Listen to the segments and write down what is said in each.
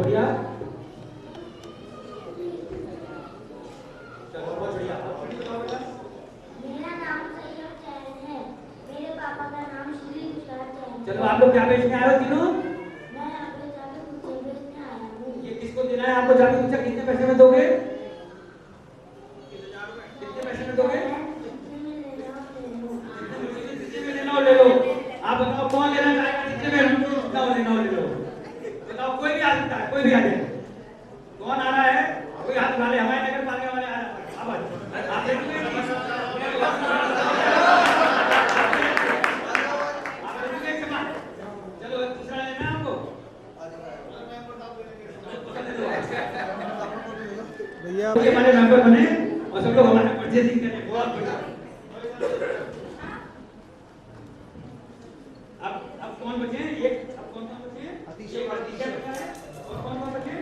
बढ़िया। चलो बहुत बढ़िया। मेरा नाम सैयद चैन है। मेरे पापा का नाम श्री तुषार चैन है। चलो आप लोग क्या बेचने आए हो तीनों? मैं आपके जाके कुछ बेचने आया हूँ। ये किसको देना है आपको? जाके पूछा कितने पैसे में दोगे? कितने पैसे में दोगे? जितने में लेना हो ले लो। आप बताओ कौन लेना चाहेगा? कितने में लेना ले लो। बताओ कोई भी आ सकता है, कोई भी आ जाए। कौन आ रहा है? कोई हाथ उठा ले। हमारे नगर पालिका वाले आ रहे हैं। आप देखिए चलो दूसरा लेना आपको। भैया हमारे मेंबर बने और सब लोग हमारे परचेजिंग करें। बहुत बढ़िया। अब कौन बचे? एक अब कौन बचे? अतिशय और कौन बचे?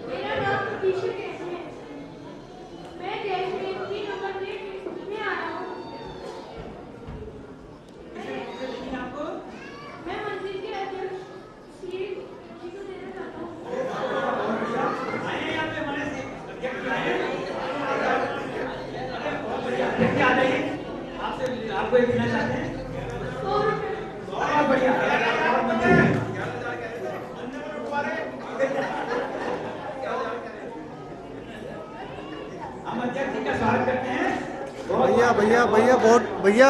मेरा नाम अतिशय है। मैं जैस्मिन की नंबर प्लेट में आया हूँ। आपको मैं मंदिर के अध्यक्ष श्री जी को देना चाहता हूँ। आए यहाँ पे हमारे अध्यक्ष आए। अरे बहुत बढ़िया। अध्यक्ष आ जाइए। आपसे आपको एक देना चाहते हैं। 100 रुपये। बहुत बढ़िया। हम अध्यक्ष जी का स्वागत करते हैं। भैया भैया भैया बहुत भैया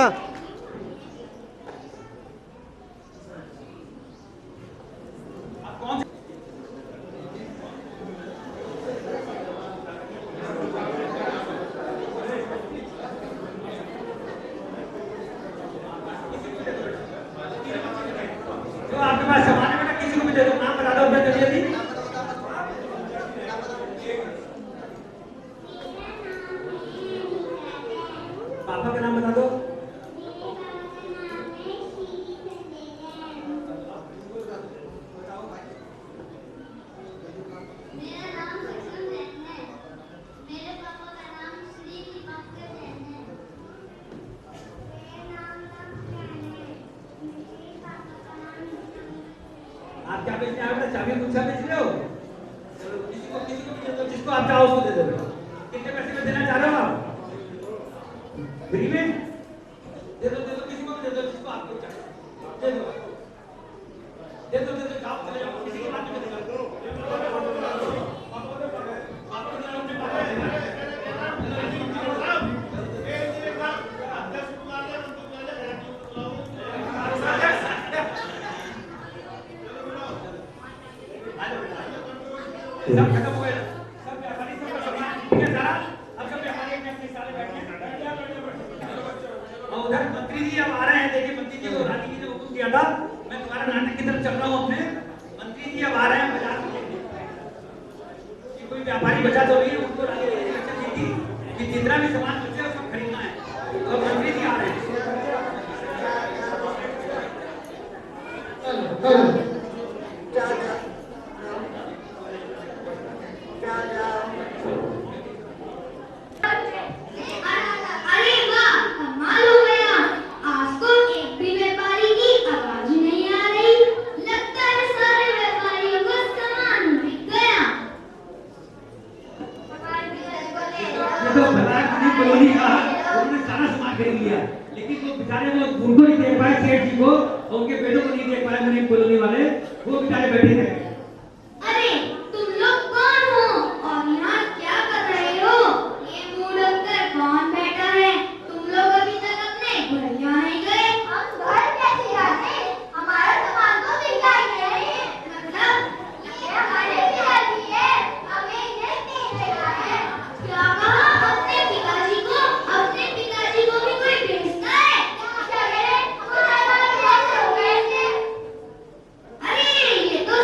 आप कौन जो आपके पास सामान है बेटा किसी को भी दे दो। नाम बता दो अपना जल्दी। पापा का नाम बता दो। मेरा नाम सक्षम जैन है। मेरे पापा का नाम श्री दिवाकर जैन है। मेरा नाम लक्ष्मण है। मेरे पापा का नाम आप क्या बेचने आए हो? चाबी गुच्छा बेच रहे हो? चलो किसी को भी दे दो। जिसको आप चाहो उसको दे दो। कितने पैसे में देना चाह रहे हो आप? फ्री में दे दो किसी को भी दे दो जिसको आपको चाहिए। दे दो जाओ चले जाओ। किसी की बात नहीं करेगा। सब खत्म हो गया। सब व्यापारी सब सामान ठीक है सारा। अब सब व्यापारी अपने साले बैठे हैं। और उधर मंत्री जी अब आ रहे हैं। देखिए मंत्री जी को रानी जी ने हुक्म दिया था। मैं तुम्हारा नाटक की तरफ चल रहा हूँ अपने। मंत्री जी अब आ रहे हैं बाजार में। कि कोई व्यापारी बचा तो नहीं है। उनको रानी जी ने इंस्ट्रक्शन दी थी कि जितना भी सामान बचे उसको खरीदना है। तो मंत्री जी आ रहे हैं। अरे वाह, कमाल हो गया। आज तो एक भी व्यापारी की आवाज ही नहीं आ रही। लगता है सारे व्यापारियों को सामान बिक गया। ये तो भला कॉलोनी का उन्होंने सारा सामान खरीद लिया। लेकिन वो बेचारे वो उनको नहीं देख पाए सेठ जी को और उनके बेटों को नहीं देख पाए। मेरे कॉलोनी वाले वो बेचारे बैठे थे। अरे तुम लोग कौन हो और यहाँ क्या कर रहे हो? ये मुंह ढककर कौन बैठा है? तुम लोग अभी तक अपने घर यहाँ नहीं गए। हम घर कैसे जाते? हमारा सामान तो बिका ही नहीं। मतलब ये हमारे पिताजी है। हमें इन्हें नहीं देना है। क्या कहा? अपने पिताजी को भी कोई बेचता है? क्या करें? हमारा कैसे हो गए? अरे ये तो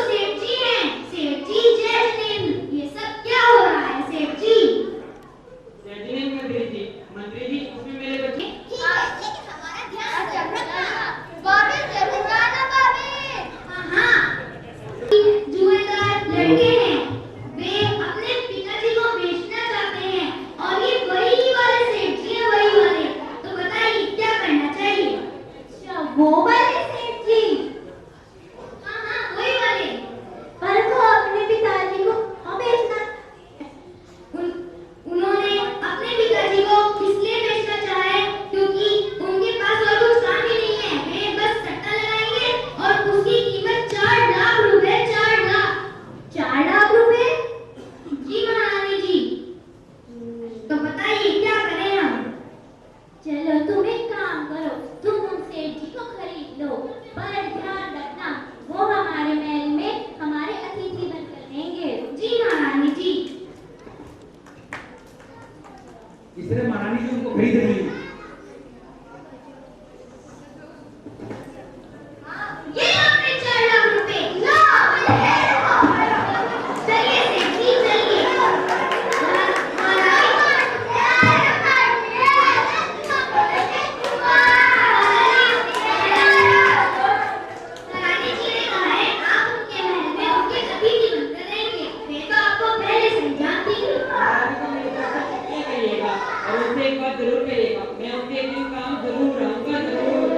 खरीद रही है। ये आपने 4 लाख रुपए लो। चलिए सेठ जी चलिए। रानी जी ने कहा है आप उनके महल में उनके अतिथि बनकर रहेंगे। मैं तो आपको पहले से ही जानती हूँ। और उससे एक बात जरूर करिएगा, मैं उनके एक दिन काम जरूर आऊंगा, जरूर।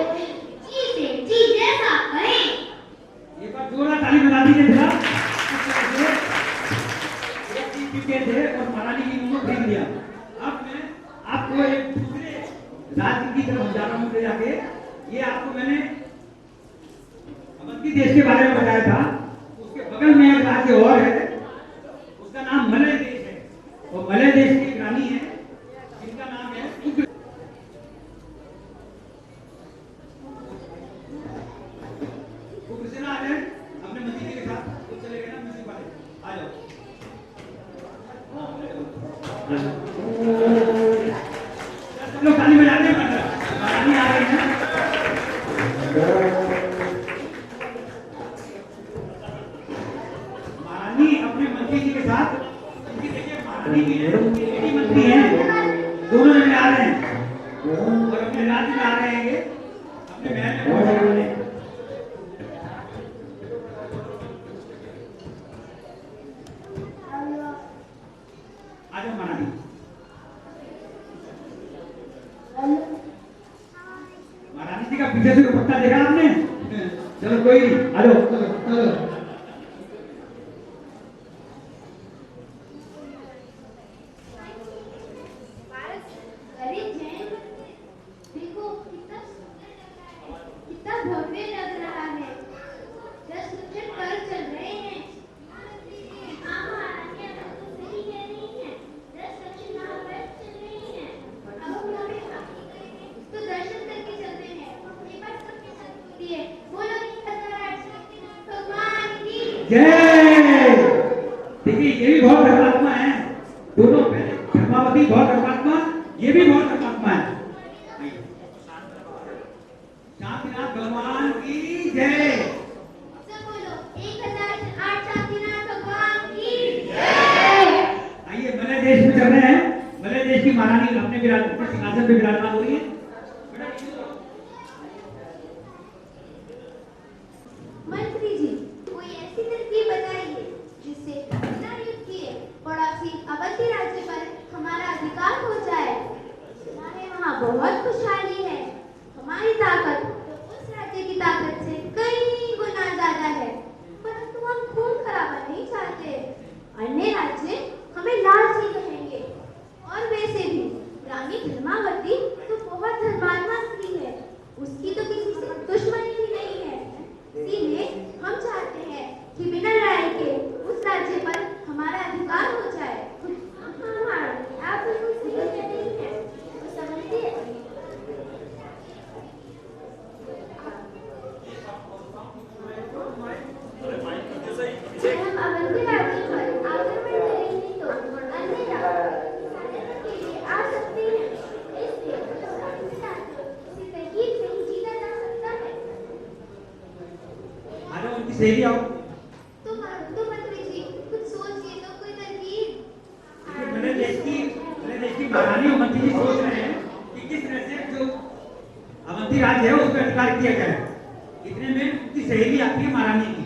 जी सेठ जी जैसा आप कहें। एक बार जोरदार ताली बजा दीजिए जरा। एक चीज जीते थे और महारानी की मुंह खरीद लिया। अब मैं आपको एक दूसरे राज्य की तरफ जा रहा हूँ ले जाके। ये आपको मैंने अवंती देश के बारे में बताया था। उसके बगल में एक राज्य और है, उसका नाम मलय देश है। और मलय देश की एक रानी है जिनका नाम है उग्र। उग्रसेना आ जाए अपने मंत्री जी के साथ, वो चले गए ना म्यूजिक वाले। आ जाओ। सब लोग ताली बजा रहे हैं। महारानी आ रही है। महारानी अपने मंत्री जी के साथ, उनकी देखिए महारानी भी है, उनकी लेडी मंत्री है, दोनों जने आ रहे हैं और अपने राज्य में आ रहे हैं। ये अपने महल में पहुंचने वाले हैं। आ जाओ महारानी। महारानी जी का पीछे से दुपट्टा देखा आपने? चलो कोई नहीं, आ जाओ चलो चलो। अरे जैन देखो कितना सुंदर लग रहा है, कितना भव्य लग रहा है। 10 लक्षण कर चल रहे हैं। हाँ महारानी आप तो सही कह रही हैं। 10 लक्षण महाभारत चल रही हैं। अब हम हमें आगे करेंगे तो दर्शन करके चलते हैं। ये बात सबके साथ होती है। बोलो 1008 भगवान की जय। देखिए ये भी बहुत धर्मात्मा है, दोनों पहले धर्मावती बहुत धर्मात्मा, ये भी बहुत धर्मात्मा है। शांतिनाथ भगवान की जय। सब बोलो 1008 शांतिनाथ भगवान की आइए मलय देश में चल रहे हैं। मलय देश की महारानी अपने सिंहासन पे विराजमान हो रही है। मंत्री जी कोई ऐसी तरकीब बताइए जिससे बिना युद्ध किए पड़ोसी अवंती राज्य पर हमारा अधिकार हो जाए। हमारे वहाँ बहुत खुशहाली है। हमारी ताकत तो उस राज्य की ताकत से कई गुना ज्यादा है, परंतु हम खून खराबा नहीं चाहते। अन्य राज्य हमें लालची कहेंगे। और वैसे भी रानी धर्मावती तो बहुत धर्मात्मा स्त्री है, उसकी तो किसी से दुश्मनी भी नहीं है। इसीलिए हम चाहते हैं कि बिना लड़ाई के उस राज्य पर हमारा अधिकार हो जाए। हाँ, आप बिल्कुल सही कह रही हैं। वो समझती है। जब हम अवंती राज्य पर आक्रमण करेंगे तो अन्य राज्य सहायता के लिए आ सकते हैं। इसलिए किसी तरकीब से ही जीता जा सकता है। आ जाओ उनकी सहेली आओ। तो मंत्री जी कुछ सोचिए तो कोई तरकीब। मलय देश की महारानी और मंत्री जी सोच रहे हैं कि किस तरह से जो अवंती राज्य है उस पर अधिकार किया जाए। इतने में उनकी सहेली आती है महारानी की।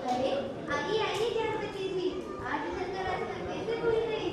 अरे आइए आइए जयपति जी, आज चंद्र राज कैसे भूल गई।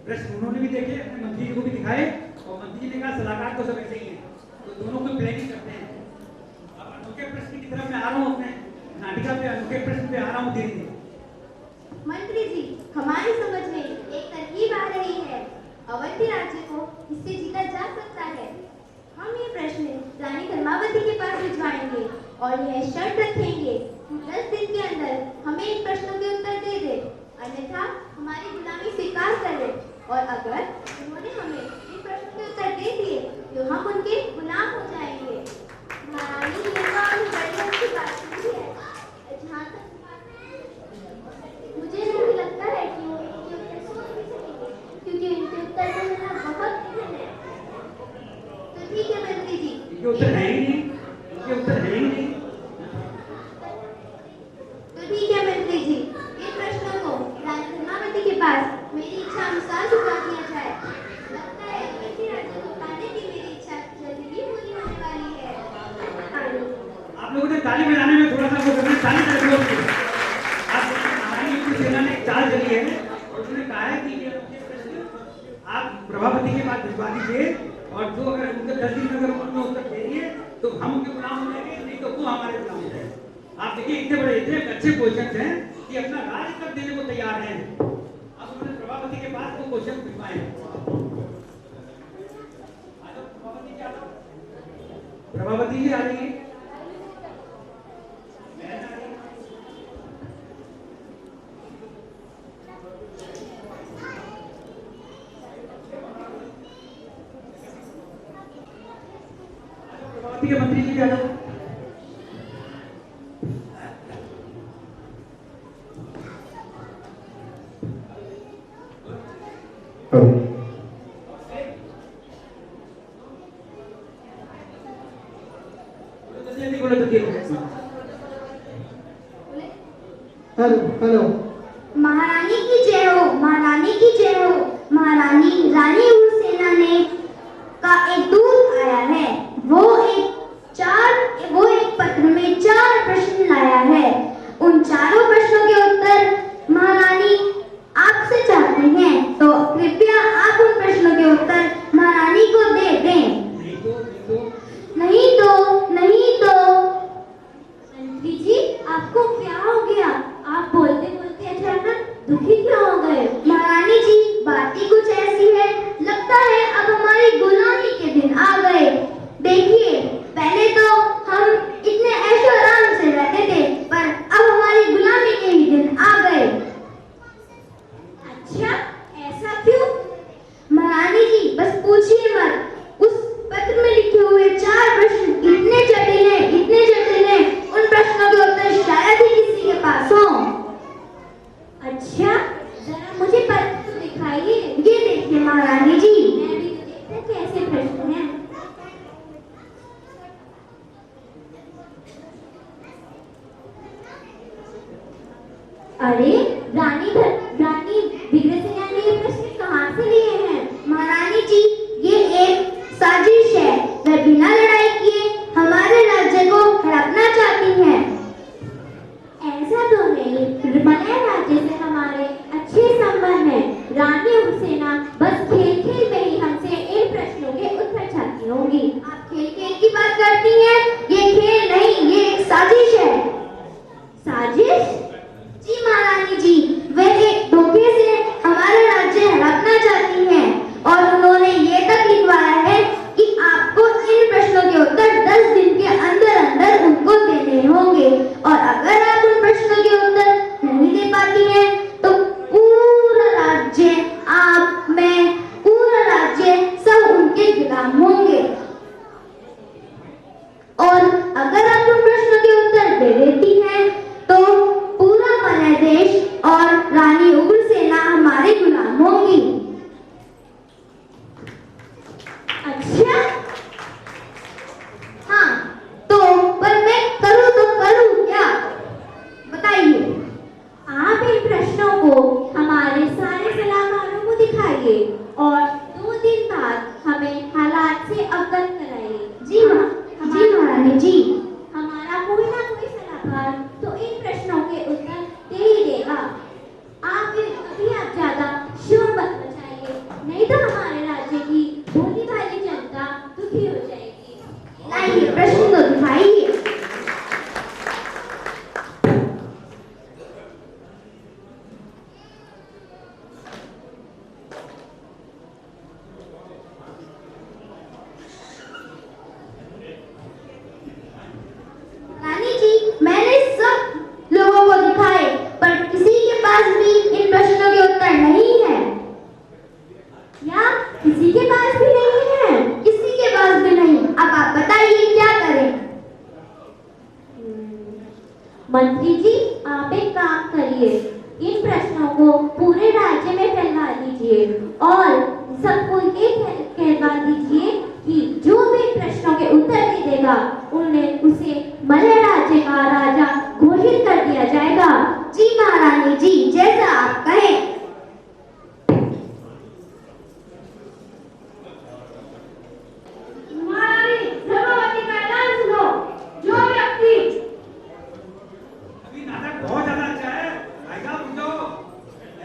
प्रश्न उन्होंने भी देखे, अपने मंत्री जी को भी दिखाए, और मंत्री जी ने कहा सलाहकार तो सब ऐसे ही हैं, तो दोनों को प्लानिंग करते हैं। अब अनोखे प्रश्न की तरफ मैं आ रहा हूँ, अपने नाटिका पे अनोखे प्रश्न पे आ रहा हूँ धीरे धीरे। मंत्री जी, हमारी समझ में एक तरकीब आ रही है। अवंती राज्य को इससे जीता जा सकता है। हम ये प्रश्न रानी धर्मावती के पास भिजवाएंगे और यह शर्त रखेंगे कि 10 दिन के अंदर हमें इन प्रश्नों के उत्तर दे दे, अन्यथा हमारी गुलामी स्वीकार कर ले। और अगर उन्होंने हमें इन प्रश्नों के उत्तर दे दिए तो हम उनके गुलाम हो जाएंगे। महारानी ये तो बड़ी अच्छी बात हुई है। जहाँ तक मुझे नहीं लगता है कि वो इनके उत्तर सोच भी सकेंगे, क्योंकि इनके उत्तर को मिलना बहुत कठिन है। तो ठीक है मंत्री जी, इनके उत्तर है ही नहीं, इनके उत्तर है ही नहीं। तो ठीक है मंत्री जी, इन प्रश्नों को रानी धर्मावती के पास मेरी इच्छा अनुसार झुका दिया जाए। लगता है अवंती राज्य को पाने की मेरी इच्छा जल्दी ही पूरी होने वाली है। आप लोगों ने ताली बजाने में थोड़ा सा वो करना, ताली कर दो। आप हमारी युद्ध सेना ने एक चाल चली है और उन्होंने कहा है कि ये प्रश्न आप प्रभावती के पास भिजवा दीजिए, और जो अगर उनके 10 दिन में अगर उन्होंने उत्तर दे दिए तो हम उनके गुलाम हो जाएंगे, नहीं तो वो हमारे गुलाम हो जाएंगे। आप देखिए इतने बड़े इतने अच्छे क्वेश्चन हैं कि अपना राज कर देने को तैयार हैं। अब उन्होंने प्रभावती के पास वो क्वेश्चन भिजवाए हैं। प्रभावती जी आ रही है। ठीक है मंत्री जी, आ जाओ। Hello hello. महारानी की जय हो, महारानी की जय हो। महारानी रानी उड़सेना ने का एक दूत आया है। वो एक पत्र में 4 प्रश्न लाया है। उन चारों प्रश्नों के उत्तर महारानी आपसे चाहती हैं, तो कृपया आप उन प्रश्नों के उत्तर महारानी को दे दें। नहीं तो मंत्री जी, आपको क्या हो गया? आप बोलते बोलते अचानक दुखी क्यों हो गए? महारानी जी, बात ही कुछ ऐसी है, लगता है अब हमारी गुलामी के दिन आ गए। देखिए, पहले तो हम इतने ऐशो आराम से रहते थे, पर अब हमारी गुलामी के ही दिन आ गए। अच्छा, ऐसा क्यों? महारानी जी, बस पूछिए मत। उस पत्र में लिखे हुए 4 प्रश्न इतने जटिल हैं, उन प्रश्नों के उत्तर शायद ही किसी के पास हो। अच्छा, जरा मुझे पत्र तो दिखाइए। ये देखिए महारानी जी, मैं भी तो देखूं कैसे प्रश्न हैं। अरे रानी विग्रहसेना ने ये प्रश्न कहाँ से लिए हैं? महारानी जी, ये एक साजिश है। वह बिना लड़ाई किए हमारे राज्य को हड़पना चाहती हैं। ऐसा तो नहीं, मलय राज्य से हमारे अच्छे संबंध हैं। रानी उड़सेना बस खेल खेल में ही हमसे इन प्रश्नों के उत्तर चाहती होंगी। आप खेल खेल की बात करती हैं? ये खेल नहीं, ये एक साजिश है। साजिश? जी महारानी जी, वह एक धोखे से हमारा राज्य हड़पना चाहती हैं, और उन्होंने ये तक लिखवाया है कि आपको इन प्रश्नों के उत्तर 10 दिन के अंदर अंदर उनको देने होंगे, और अगर आप उन प्रश्नों के उत्तर नहीं दे पाती हैं तो पूरा राज्य, आप, मैं, पूरा राज्य सब उनके गुलाम होंगे। और अगर आप उन प्रश्नों के उत्तर दे देती हैं तो पूरा मलय देश और रानी उग्रसेना हमारे गुलाम होंगी। अच्छा, हाँ, तो पर मैं करूँ तो करूँ क्या? बताइए। आप इन प्रश्नों को हमारे सारे सलाहकारों को दिखाइए और 2 दिन बाद हमें हालात से अवगत कराइए। जी महारानी जी, हमारा कोई ना कोई सलाहकार तो इन प्रश्नों के उत्तर दे ही देगा। आप ज्यादा शोर मत मचाइए नहीं तो हमारे राज्य की भोली भाली जनता दुखी हो जाएगी। लाइए प्रश्न तो दिखाइए। रानी जी, मैंने सब लोगों को दिखाए, पर किसी के पास भी इन प्रश्नों के उत्तर नहीं है। क्या किसी के पास भी नहीं है? किसी के पास भी नहीं। अब आप बताइए क्या करें? मंत्री जी, आप एक काम करिए, इन प्रश्नों को पूरे राज्य में फैला दीजिए और सबको ये कहवा दीजिए कि जो भी इन प्रश्नों के उत्तर नहीं देगा उन्हें उसे मलय राज्य का राजा घोषित कर दिया जाएगा। जी महारानी जी, जैसा आप कहें। महारानी, धर्मवती का ऐलान सुनो। जो व्यक्ति अभी नाटक बहुत ज्यादा अच्छा है भाई साहब, उठ जाओ।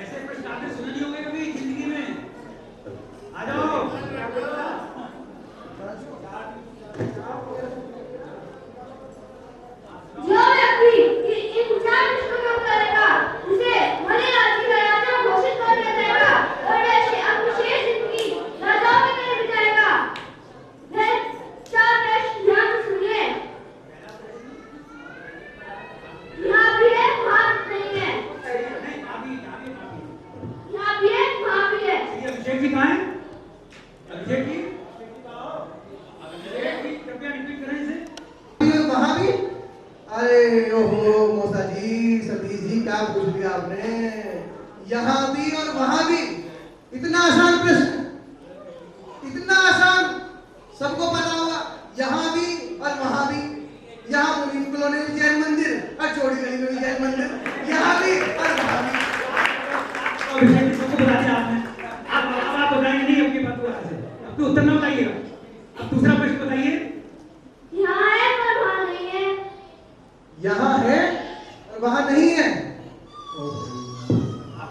ऐसे प्रश्न आपने सुने नहीं होंगे कभी जिंदगी में। आ जाओ। जो व्यक्ति इन चार प्रश्नों के उत्तर देगा उसे मलय राज्य का राजा घोषित कर दिया जाएगा और वह अपनी शेष जिंदगी राजाओं की तरह बिताएगा। फिर चार प्रश्न ध्यान से सुनिए। यहाँ भी है, वहाँ नहीं है। नहीं, अभी अभी अभी यहाँ भी है, वहाँ भी है। ये अभिषेक जी कहाँ हैं? अभिषेक जी, अभिषेक जी कृपया रिपीट करें इसे। वहाँ भी? अरे ओहो मौसा जी, सतीश जी, क्या पूछ लिया आपने? यहाँ भी और वहाँ भी? इतना आसान प्रश्न, इतना आसान, सबको पता होगा। यहाँ भी और वहाँ भी। यहाँ मुनीम कॉलोनी में जैन मंदिर और चौड़ी गली में भी जैन मंदिर। यहाँ भी और वहाँ भी। अभिषेक जी सबको बता दिया आपने। आप बताएंगे नहीं अपनी बात को से। अब तो उत्तर ना बताइएगा। अब दूसरा प्रश्न बताइए। यहाँ है पर वहाँ नहीं है। यहाँ है और वहाँ नहीं है।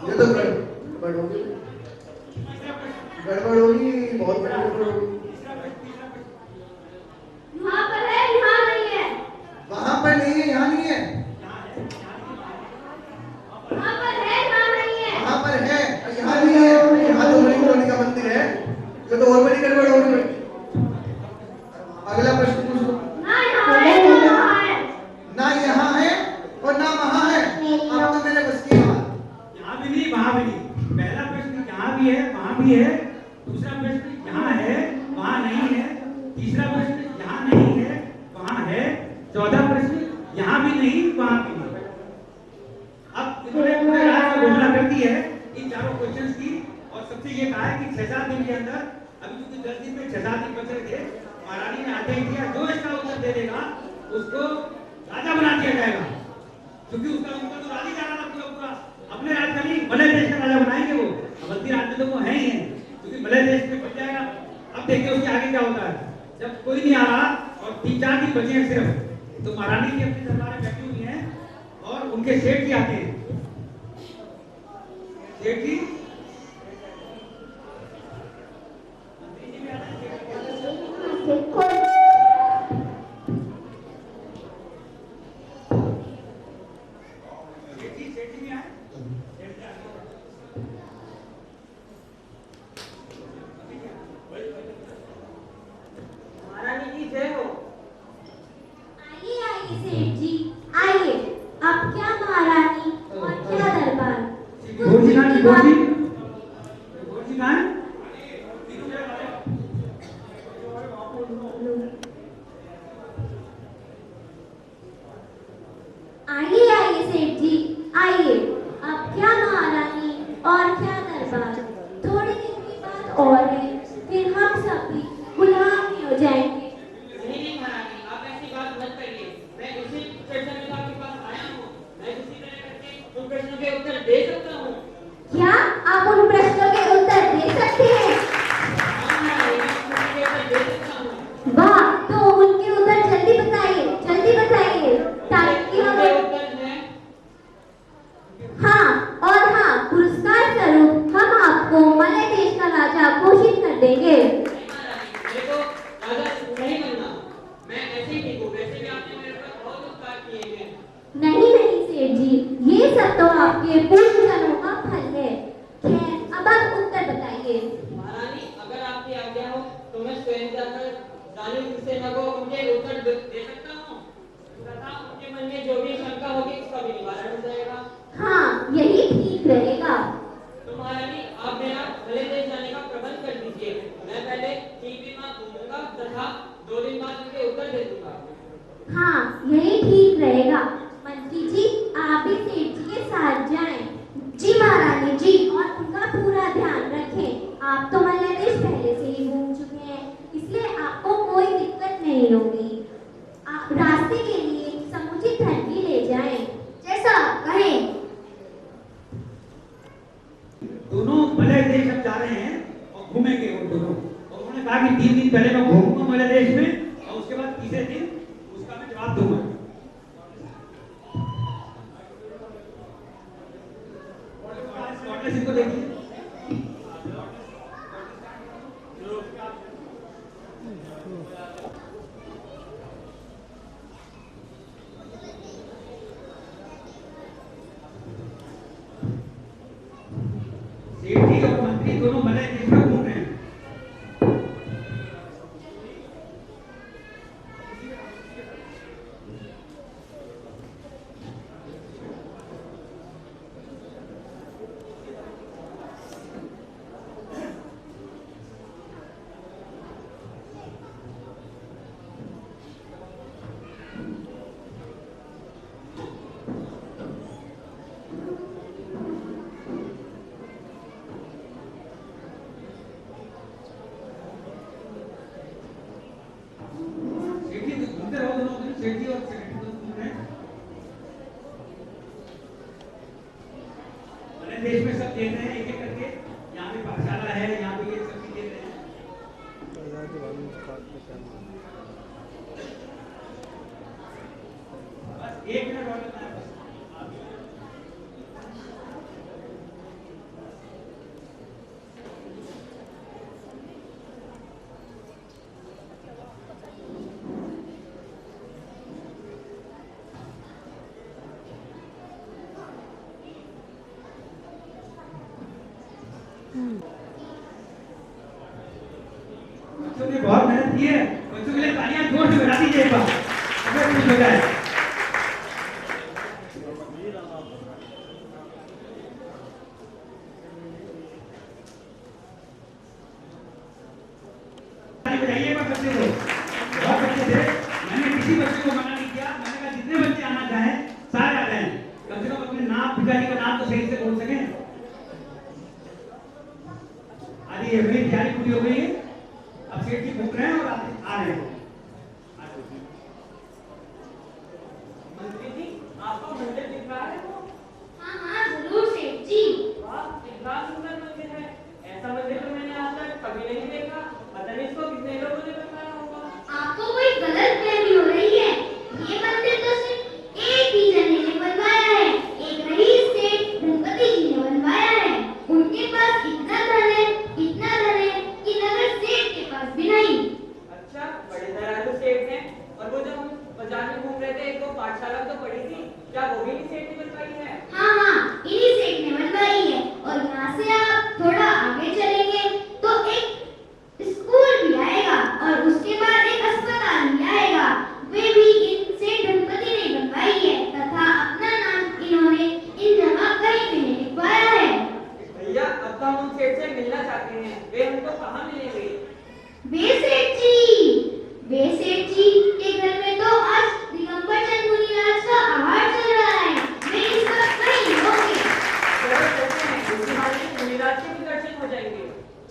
ये तो गड़बड़ होगी, गड़बड़ होगी, बहुत बड़ी गड़बड़ होगी। यहाँ पर है, यहाँ नहीं है। वहाँ पर नहीं है, यहाँ नहीं है। यहाँ पर है, यहाँ नहीं है। वहाँ पर है और यहाँ नहीं है। यहाँ तो मुनीम कॉलोनी का मंदिर है। ये तो और बड़ी गड़बड़ होगी। अगला प्रश्न पूछो। ना यहाँ है, ना वहाँ है। ना यहाँ है और ना वहाँ है। अब तो मेरे बस की बात। यहाँ भी नहीं, वहाँ भी नहीं। पहला प्रश्न यहाँ भी है, वहाँ भी है। दूसरा प्रश्न यहाँ है, वहाँ नहीं है। तीसरा प्रश्न यहाँ नहीं है, वहाँ है। चौथा प्रश्न यहाँ भी नहीं, वहाँ भी नहीं। अब इन्होंने पूरे राज्य में घोषणा कर दी है इन चारों क्वेश्चंस की और सबसे ये कहा है कि 6-7 दिन के अंदर, अभी क्योंकि 10 दिन में 6-7 दिन बच रहे थे, महारानी ने आदेश दिया जो इसका उत्तर दे देगा उसको राजा बना दिया जाएगा। क्योंकि उसका उनका तो राज ही जा रहा था पूरा पूरा। अपने राज्य का नहीं, मलय देश का राजा बनाएंगे वो। अवंती राज्य में तो वो है ही है, क्योंकि मलय देश में बच जाएगा। अब देखिए उसके आगे क्या होता है। जब कोई नहीं आ रहा और 3-4 दिन बचे हैं सिर्फ, तो महारानी जी अपने दरबार में बैठी हुई हैं और उनके सेठ जी आते हैं। सेठ जी, मंत्री जी भी आते हैं, सेठ जी भी आते हैं। सेठ जी भी आए। सेठ जी आए। महारानी जी जय हो। आइए आइए सेठ जी, आइए। अब क्या महारानी और क्या दरबार। घोर जी कहाँ है? घोर जी, घोर जी कहाँ है? आइए आइए सेठ जी, आइए। अब क्या महारानी और क्या दरबार। थोड़ी दिन की बात और है, फिर हम सब भी गुलाम ही हो जाएंगे। नहीं महारानी, आप ऐसी बात मत करिए। मैं इसी चर्चा में आपके पास आया हूँ। मैं किसी तरह करके उन प्रश्नों के उत्तर दे सकता हूँ। क्या आप उन प्रश्नों के उत्तर दे सकते हैं? हाँ महारानी, मैं उन प्रश्नों के उत्तर दे सकता हूँ। वाह, तो उनके उत्तर जल्दी बताइए, जल्दी बताइए, ताकि हम उनके उत्तर हैं। हाँ, और हाँ, पुरस्कार स्वरूप हम आपको मलय देश देश का राजा घोषित कर देंगे। नहीं महारानी, मेरे को राजा नहीं बनना। मैं ऐसे ही ठीक हूँ। वैसे भी आपने मेरे पर बहुत उपकार किए हैं। नहीं सेठ जी, ये सब तो आपके पूर्वजन्मों का फल है। खैर, अब आप उत्तर बताइए। महारानी, अगर आपकी आज्ञा हो तो मैं स्वयं जाकर रानी सेना को उनके उत्तर दे सकता हूँ तथा उनके मन में जो भी शंका होगी उसका भी निवारण हो जाएगा। हाँ, यही ठीक रहेगा। तो महारानी, आप मेरा भले देश जाने का प्रबंध कर दीजिए। मैं पहले 3 दिन बाद घूमूंगा तथा 2 दिन बाद उनके उत्तर दे दूंगा। हाँ, यही ठीक रहेगा। मंत्री जी, आप भी सेठ जी के साथ जाएं। जी महारानी जी। और उनका पूरा ध्यान रखें। आप तो मलय देश पहले से ही घूम चुके हैं, इसलिए आपको कोई दिक्कत नहीं होगी। आप रास्ते के लिए समुचित धन भी ले जाएं। जैसा आप कहें। दोनों मलय देश अब जा रहे हैं और घूमेंगे वो दोनों। और उन्होंने कहा कि 3 दिन पहले मैं घूमूंगा मलय देश में और उसके बाद तीसरे दिन उसका मैं जवाब दूंगा। इनको देखिए। सेठ जी और मंत्री दोनों मलय देश में घूम रहे हैं। सेठ जी और सेक्रेटरी दोनों घूम रहे हैं। मलय देश में सब देख रहे हैं एक एक करके। यहाँ पे पाठशाला है, यहाँ पे ये सब चीजें देख रहे हैं। बस 1 मिनट और लगना है बस। बच्चों ने बहुत मेहनत की है। बच्चों के लिए तालियां जोर से बजा दीजिए एक बार, अगर कुछ हो जाए। बजाइए एक बार बच्चे को। बहुत बच्चे थे, मैंने किसी बच्चे को मना नहीं किया। मैंने कहा जितने बच्चे आना चाहें सारे आ जाएं। कम से कम अपने नाम पिताजी का नाम तो सही से बोल सकें। अरे मेरी तैयारी पूरी हो गई है। अब सेठ जी घूम रहे हैं और आ रहे हैं। मंत्री जी, आपको मंदिर दिख रहा है? हाँ हाँ जरूर सेठ जी। वाह, कितना सुंदर मंदिर है। ऐसा मंदिर तो मैंने आज तक कभी नहीं देखा। पता नहीं इसको कितने लोगों ने बनवाया होगा। आपको कोई गलत फहमी हो रही है। ये मंदिर तो सिर्फ एक ही जने ने बनवाया है। एक रईस सेठ धनपति जी ने बनवाया है। उनके पास इतना धन है कि नगर सेठ के पास भी नहीं। अच्छा, बड़े दयालु सेठ हैं। और वो जब हम बाजार में घूम रहे थे, एक तो पाठशाला तो पड़ी थी, क्या वो भी इन्हीं सेठ ने बनवाई है? हाँ इन्हीं सेठ ने बनवाई है। और यहाँ से आप थोड़ा आगे चलेंगे तो एक स्कूल भी आएगा और उसके बाद एक अस्पताल भी आएगा। वे भी इन सेठ धनपति ने बनवाई है तथा अपना नाम इन्होंने इन जगह कहीं भी नहीं लिखवाया है। भैया, अब तो हम उन सेठ से मिलना चाहते हैं। वे हमको कहाँ मिलेंगे? वे सेठ जी के घर में तो आज दिगंबर चंद मुनिराज का आहार चल रहा है। वे इस वक्त कहीं होंगे। चलो चलते हैं, इसी बहाने मुनिराज के भी दर्शन हो जाएंगे।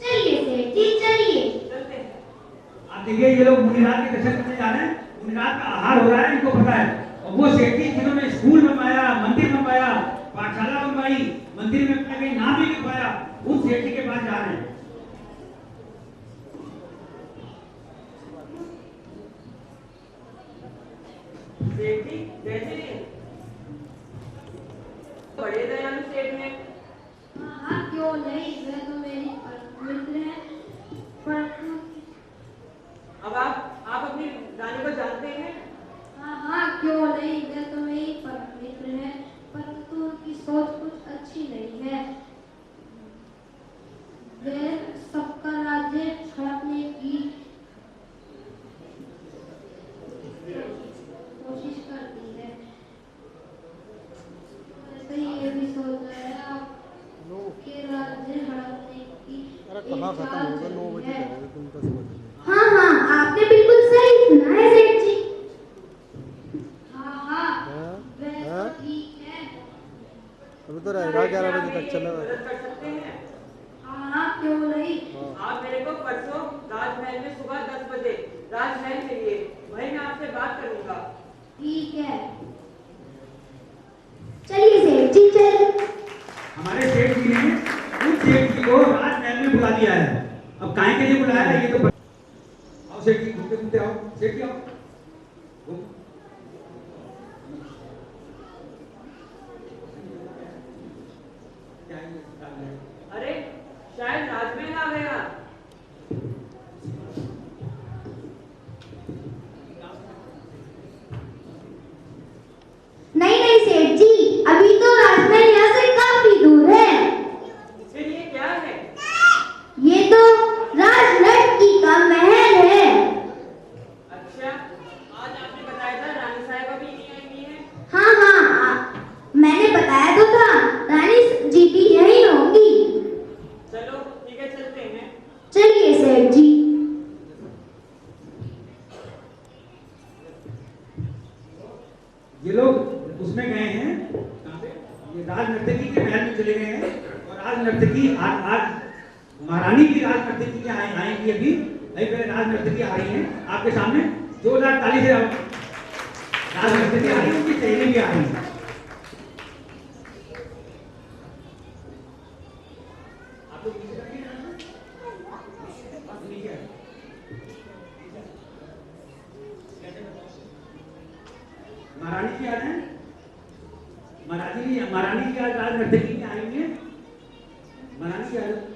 चलिए सेठ जी चलिए। चलते हैं। आप देखिए ये लोग मुनिराज के दर्शन करने जा रहे हैं। मुनिराज का आहार हो रहा है, इनको पता है। और वो सेठ जी जिन्होंने स्कूल बनवाया, मंदिर बनवाया, पाठशाला बनवाई, मंदिर में अपना कहीं नाम भी लिखवाया, उन सेठ जी के पास जा रहे हैं। सेठ जी, कैसे हैं? बड़े दयालु सेठ हैं। हाँ क्यों नहीं, वे तो मेरी हाँ हाँ, आपने बिल्कुल सही सुना है सेठ जी। हाँ हाँ, वैसे ठीक है। अभी तो रहेगा 11 बजे तक चलेगा। मदद कर सकते हैं? हाँ हाँ, क्यों नहीं। आप मेरे को परसों राजमहल में सुबह 10 बजे राजमहल मिलिए, वहीं मैं आपसे बात करूंगा। ठीक है, चलिए सेठ जी चलिए। हमारे सेठ जी ने उस सेठ जी को राजमहल में बुला दिया है। अब काहे के लिए बुलाया है ये तो आओ सेठ जी, घूमते घूमते आओ सेठ जी, आओ घूम। क्या है ये राजमहल? अरे शायद राजमहल आ गया। नहीं नहीं सेठ जी, अभी तो राजमहल यहाँ से काफी दूर है। फिर ये क्या है? ये तो राजलक्ष्मी का महल है। अच्छा, आज आपने बताया था रानी साहब अभी नहीं आई हुई है। हाँ हाँ, मैंने बताया तो था, रानी जी भी यहीं होंगी। चलो ठीक है, चलते हैं। चलिए सेठ जी। ये लोग उसमें गए हैं, कहाँ पे? ये राज नर्तकी के महल में चले गए हैं और राज नर्तकी आज आज महारानी की राज नर्तकी आएंगी अभी पहले राज नर्तकी आ रही हैं आपके सामने। जोरदार ताली से राज नर्तकी आ रही है, उनकी सहेली भी आ रही है। आप लोग नीचे बैठिए ना। नीचे आइए। महारानी जी आ रहे हैं। महारानी जी आज राज नर्तकी में आई हैं। महारानी जी आ रहे हैं।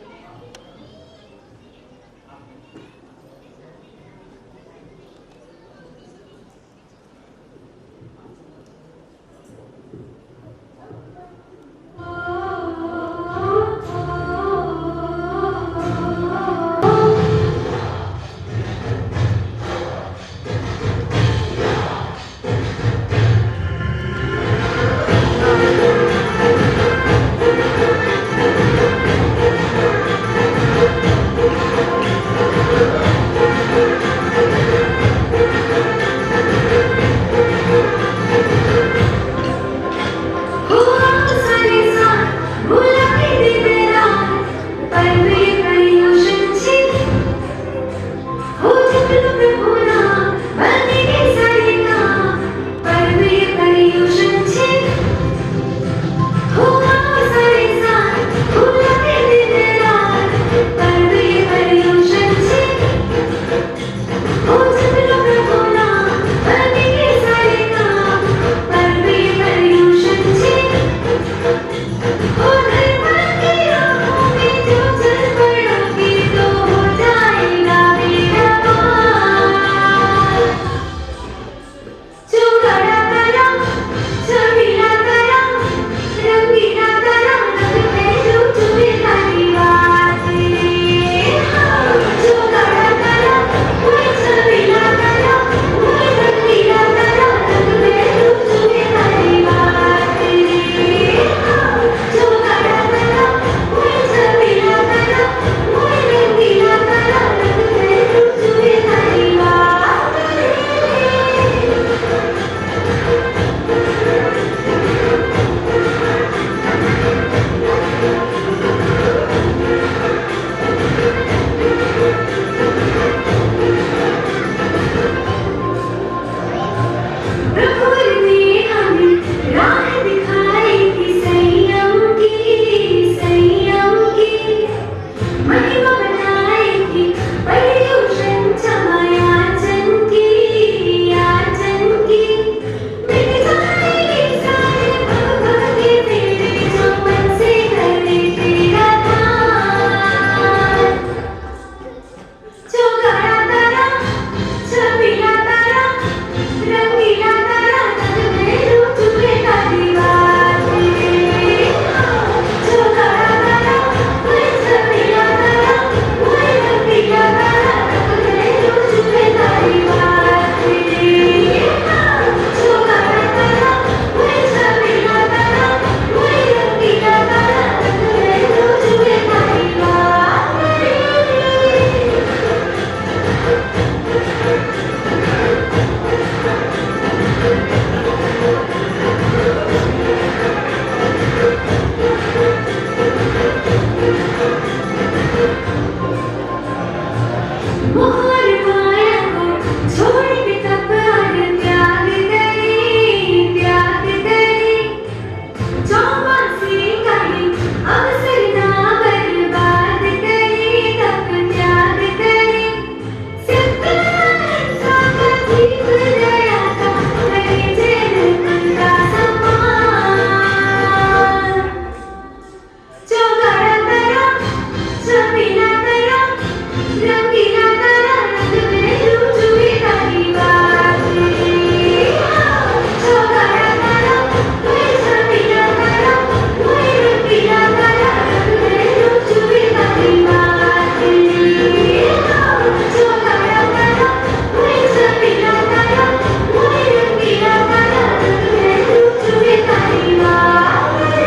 मोहर माया को छोड़ के तब आज त्याग करी चौमासी करी अवसर ना बर्बाद करी तब त्याग करी सत्ता का जीव दया का करे जेल का सम्मान चौगाड़ा करो छबीला करो रंगीला करो रंग में चूचुई तारी बाजी चौगाड़ा करो कोई छबीला करो कोई रंगीला करो रंग में चूचुई तारी बाजी चौगाड़ा करो कोई छबीला करो कोई रंगीला करो रंग में चूचुई तारी बाजी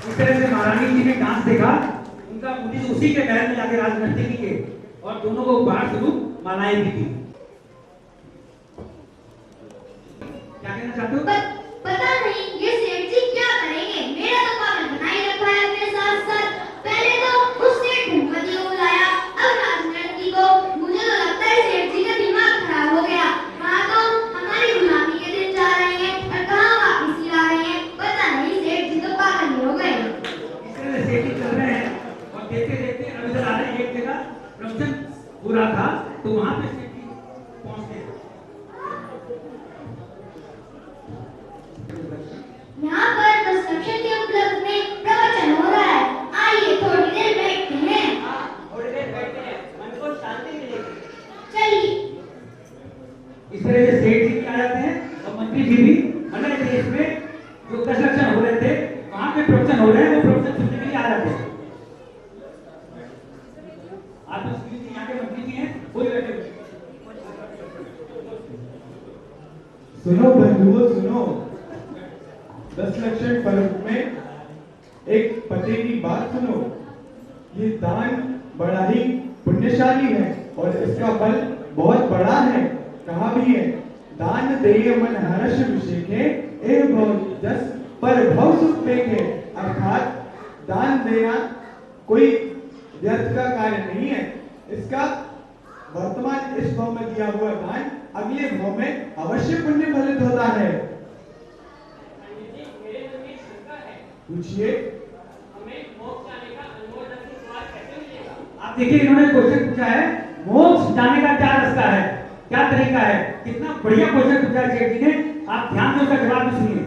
इस तरह से महारानी जी ने डांस देखा, उनका मुझे उसी के महल में जाके राज नृत्य किए और दोनों को उपहार स्वरूप मालाएं भी दी। क्या कहना चाहते हो? पता नहीं ये सेठ जी क्या करेंगे, मेरा तो पागल बना ही रखा है अपने साथ साथ। पहले तो उस सेठ भूपति को बुलाया, अब राजनंदी को। मुझे तो लगता है सेठ जी का दिमाग खराब हो गया। वहाँ तो हमारी गुलामी के दिन जा रहे हैं और कहाँ वापस ही आ रहे हैं। पता नहीं सेठ जी तो पागल ही हो गए। इस तरह से सेठ जी चल रहे हैं और देखते देखते अभी तक आ रहे हैं। एक जगह प्रवचन हो रहा था तो वहां पे सेठ जी पहुंच गए। यहाँ पर कंस्ट्रक्शन के उपलक्ष्य में प्रवचन हो रहा है। आइए थोड़ी देर बैठते हैं। थोड़ी देर बैठते हैं, मन को शांति मिलेगी। चलिए। इस तरह से सेठ जी भी आ जाते हैं और मंत्री जी भी। मतलब देश में जो कंस्ट्रक्शन हो रहे थे वहां पे प्रवचन हो रहे हैं, वो प्रवचन सुनने के लिए आ जाते हैं। आप तो सुनील जी यहाँ के मंत्री जी हैं, वो भी बैठे हुए हैं। सुनो बंधुओं सुनो, 10 लक्षण पर्व में एक पते की बात सुनो। ये दान बड़ा ही पुण्यशाली है और इसका फल बहुत बड़ा है। कहा भी है, दान देय मन हर्ष विषेखे एह भव जस पर भव सुख पेखे। अर्थात दान देना कोई व्यर्थ का कार्य नहीं है। इसका वर्तमान इस भाव में दिया हुआ दान अगले भाव में अवश्य पुण्य फलित होता है। पंडित जी, मेरे मन में शंका है। पूछिए। हमें मोक्ष जाने का अनमोल रत्न स्वाद कैसे मिलेगा? आप देखिए, इन्होंने क्वेश्चन पूछा है मोक्ष जाने का क्या रास्ता है, क्या तरीका है। कितना बढ़िया क्वेश्चन पूछा है सेठ जी ने। आप ध्यान से उसका जवाब भी सुनिए।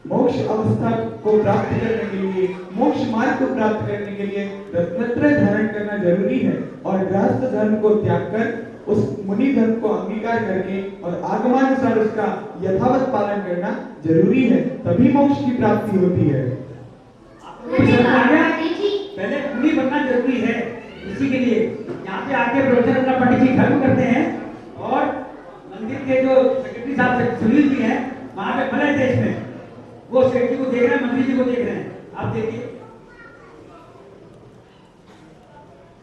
मोक्ष अवस्था को प्राप्त करने के लिए, मोक्ष मार्ग को प्राप्त करने के लिए रत्नत्रय धारण करना जरूरी है और गृहस्थ धर्म को त्याग कर उस मुनि धर्म को अंगीकार करके और आगमानुसार उसका यथावत पालन करना जरूरी है, तभी मोक्ष की प्राप्ति होती है। पहले मुनि बनना जरूरी है। इसी के लिए यहाँ पे आके प्रवचन अपना पंडित जी धर्म करते हैं और मंदिर के जो सेक्रेटरी साहब सुनील जी हैं वहां पे मलय देश में वो सेठ जी को देख रहे हैं, मंत्री जी को देख रहे हैं। आप देखिए,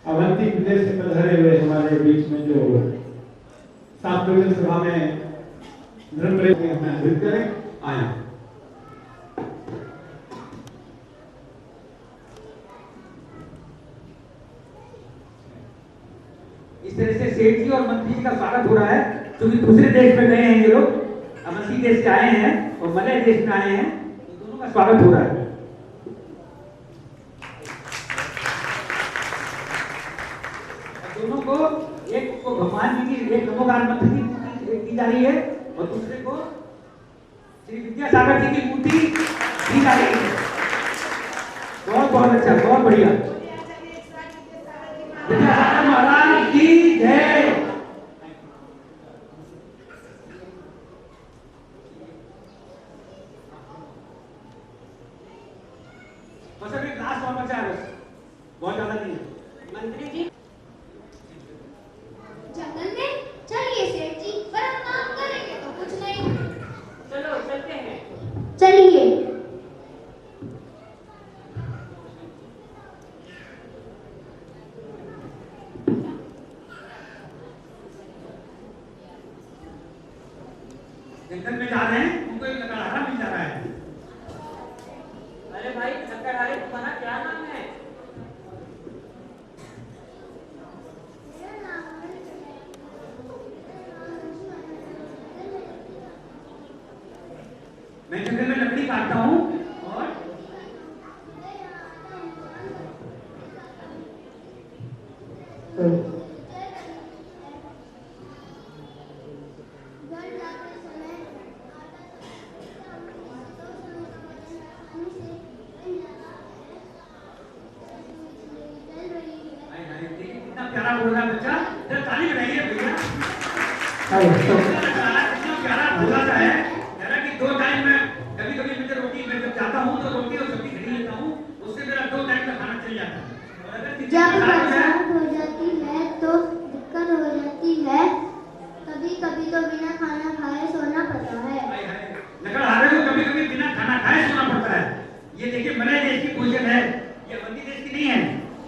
अवंती प्रदेश से पधारे हुए हमारे बीच में जो सात सभा में धर्म हमें अभित करें आया। इस तरह से सेठ जी और मंत्री जी का स्वागत हो रहा है क्योंकि दूसरे देश में गए हैं ये लोग, अमसी देश से आए हैं और मलय देश में आए हैं, तो दोनों का स्वागत हो रहा है। दोनों को, एक को भगवान जी की एक नमोकार मंत्र की जा रही है और दूसरे को श्री विद्यासागर जी की मूर्ति दी जा रही है। बहुत बहुत अच्छा, बहुत बढ़िया। विद्यासागर महाराज की जय। बस अभी लास्ट और बचा है, बस बहुत ज्यादा नहीं है। मंत्री जी जंगल में चलिए सेठ जी, पर हम काम करेंगे तो कुछ नहीं। चलो चलते हैं। चलिए। जंगल में जा रहे हैं, उनको एक लकड़हारा मिल जा रहा है। अरे भाई लकड़हारे, तुम्हारा क्या नाम है? मैं जंगल में लकड़ी काटता हूँ और कितना प्यारा बोल रहा है बच्चा, जरा ताली बजाइए भैया। कितना प्यारा बोला सा है, कह रहा कि 2 टाइम में कभी-कभी मुझे रोटी, मैं जब जाता हूँ तो रोटी और सब्जी खरीद लेता हूँ, उससे मेरा 2 टाइम का खाना चल जाता है। और अगर किसी जब के साथ में बरसात हो जाती है तो दिक्कत हो जाती है, कभी कभी तो बिना खाना खाए सोना पड़ता है। लकड़हारे को कभी-कभी बिना खाना खाए सोना पड़ता है। ये देखिए मलय देश की पोजीशन है, ये अवंती देश की नहीं है।